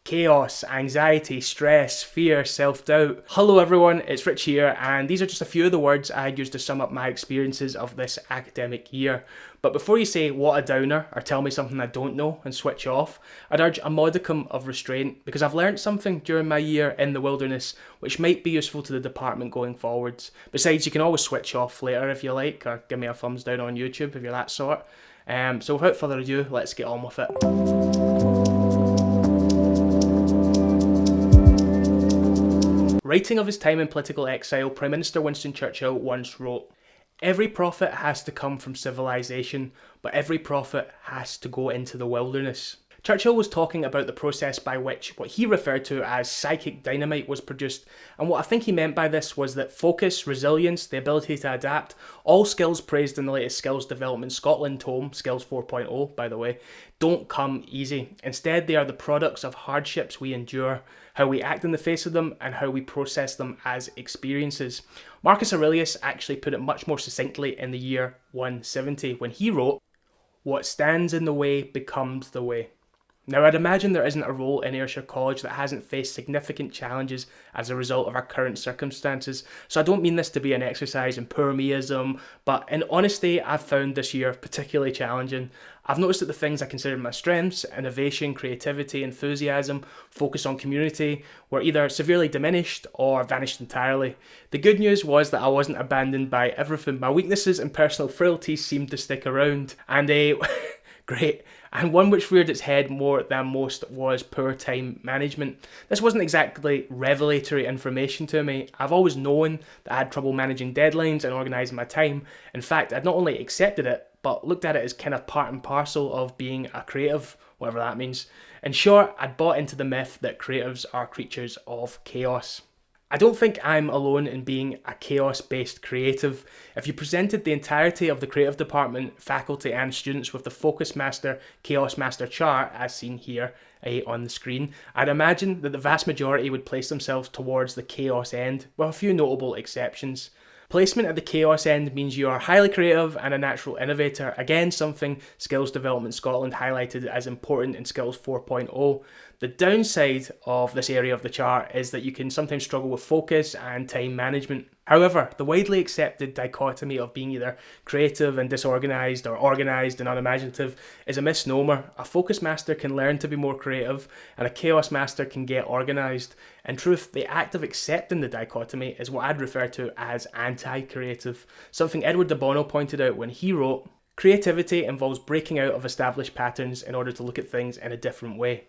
chaos, anxiety, stress, fear, self-doubt. Hello everyone, it's Rich here, and these are just a few of the words I used to sum up my experiences of this academic year. But before you say what a downer or tell me something I don't know and switch off, I'd urge a modicum of restraint because I've learned something during my year in the wilderness which might be useful to the department going forwards. Besides, you can always switch off later if you like, or give me a thumbs down on YouTube if you're that sort. So without further ado, let's get on with it. Writing of his time in political exile, Prime Minister Winston Churchill once wrote, "Every prophet has to come from civilization, but every prophet has to go into the wilderness." Churchill was talking about the process by which what he referred to as psychic dynamite was produced, and what I think he meant by this was that focus, resilience, the ability to adapt, all skills praised in the latest Skills Development Scotland tome, Skills 4.0 by the way, don't come easy. Instead, they are the products of hardships we endure, how we act in the face of them, and how we process them as experiences. Marcus Aurelius actually put it much more succinctly in the year 170 when he wrote, "What stands in the way becomes the way." Now, I'd imagine there isn't a role in Ayrshire College that hasn't faced significant challenges as a result of our current circumstances, so I don't mean this to be an exercise in poor meism, but in honesty, I've found this year particularly challenging. I've noticed that the things I considered my strengths, innovation, creativity, enthusiasm, focus on community, were either severely diminished or vanished entirely. The good news was that I wasn't abandoned by everything. My weaknesses and personal frailties seemed to stick around, and great. And one which reared its head more than most was poor time management. This wasn't exactly revelatory information to me. I've always known that I had trouble managing deadlines and organising my time. In fact, I'd not only accepted it, but looked at it as kind of part and parcel of being a creative, whatever that means. In short, I'd bought into the myth that creatives are creatures of chaos. I don't think I'm alone in being a chaos-based creative. If you presented the entirety of the creative department, faculty and students with the Focus Master, Chaos Master chart, as seen here on the screen, I'd imagine that the vast majority would place themselves towards the chaos end, with a few notable exceptions. Placement at the chaos end means you are highly creative and a natural innovator, again something Skills Development Scotland highlighted as important in Skills 4.0. The downside of this area of the chart is that you can sometimes struggle with focus and time management. However, the widely accepted dichotomy of being either creative and disorganised or organised and unimaginative is a misnomer. A focus master can learn to be more creative and a chaos master can get organised. In truth, the act of accepting the dichotomy is what I'd refer to as anti-creative, something Edward de Bono pointed out when he wrote, "Creativity involves breaking out of established patterns in order to look at things in a different way."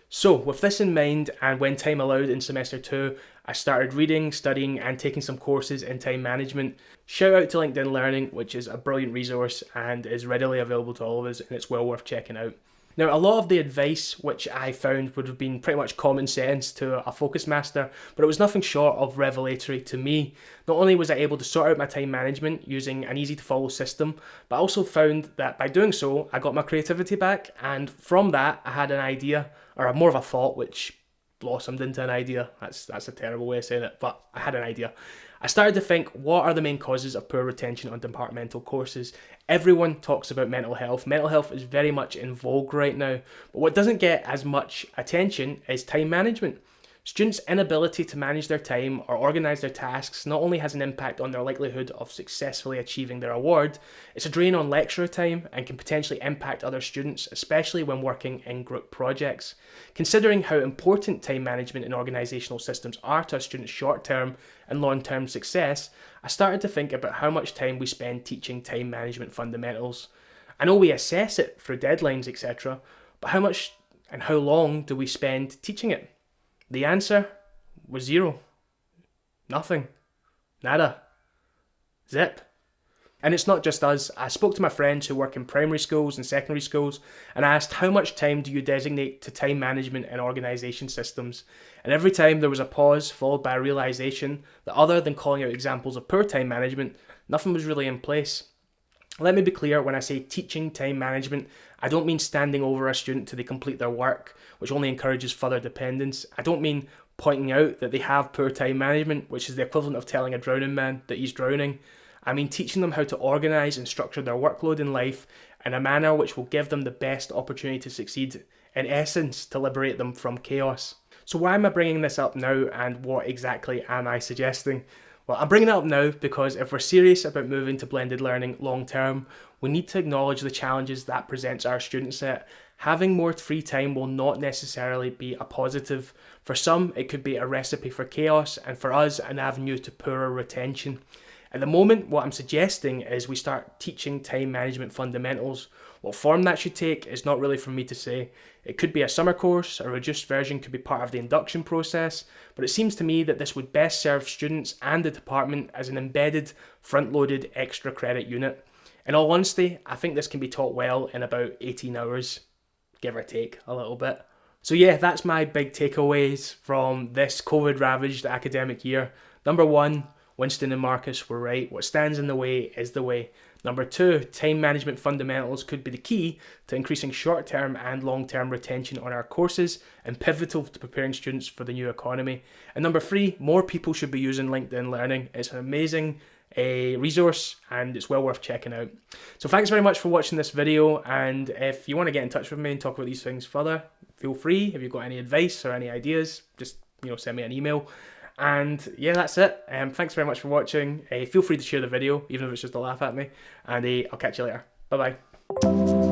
So, with this in mind, and when time allowed in semester 2, I started reading, studying, and taking some courses in time management. Shout out to LinkedIn Learning, which is a brilliant resource and is readily available to all of us, and it's well worth checking out. Now, a lot of the advice which I found would have been pretty much common sense to a focus master, but it was nothing short of revelatory to me. Not only was I able to sort out my time management using an easy to follow system, but I also found that by doing so, I got my creativity back, and from that, I had an idea, or more of a thought, which blossomed into an idea. That's a terrible way of saying it, but I had an idea. I started to think, what are the main causes of poor retention on departmental courses? Everyone talks about mental health. Mental health is very much in vogue right now, but what doesn't get as much attention is time management. Students' inability to manage their time or organise their tasks not only has an impact on their likelihood of successfully achieving their award, it's a drain on lecturer time and can potentially impact other students, especially when working in group projects. Considering how important time management and organisational systems are to a student's short-term and long-term success, I started to think about how much time we spend teaching time management fundamentals. I know we assess it through deadlines, etc., but how much and how long do we spend teaching it? The answer was zero. Nothing. Nada. Zip. And it's not just us. I spoke to my friends who work in primary schools and secondary schools and asked, how much time do you designate to time management and organisation systems? And every time there was a pause followed by a realisation that other than calling out examples of poor time management, nothing was really in place. Let me be clear, when I say teaching time management, I don't mean standing over a student till they complete their work, which only encourages further dependence. I don't mean pointing out that they have poor time management, which is the equivalent of telling a drowning man that he's drowning. I mean teaching them how to organise and structure their workload in life in a manner which will give them the best opportunity to succeed in essence, to liberate them from chaos. So why am I bringing this up now, and what exactly am I suggesting? Well, I'm bringing it up now because if we're serious about moving to blended learning long term, we need to acknowledge the challenges that presents our student set. Having more free time will not necessarily be a positive. For some, it could be a recipe for chaos, and for us, an avenue to poorer retention. At the moment, what I'm suggesting is we start teaching time management fundamentals. What form that should take is not really for me to say. It could be a summer course, a reduced version could be part of the induction process, but it seems to me that this would best serve students and the department as an embedded, front-loaded extra credit unit. In all honesty, I think this can be taught well in about 18 hours, give or take a little bit. So yeah, that's my big takeaways from this COVID-ravaged academic year. Number 1, Winston and Marcus were right. What stands in the way is the way. Number 2, time management fundamentals could be the key to increasing short-term and long-term retention on our courses and pivotal to preparing students for the new economy. And number 3, more people should be using LinkedIn Learning. It's an amazing resource and it's well worth checking out. So thanks very much for watching this video, and if you want to get in touch with me and talk about these things further, feel free. If you've got any advice or any ideas, just send me an email. And yeah, that's it. Thanks very much for watching. Feel free to share the video, even if it's just to laugh at me. And I'll catch you later. Bye bye.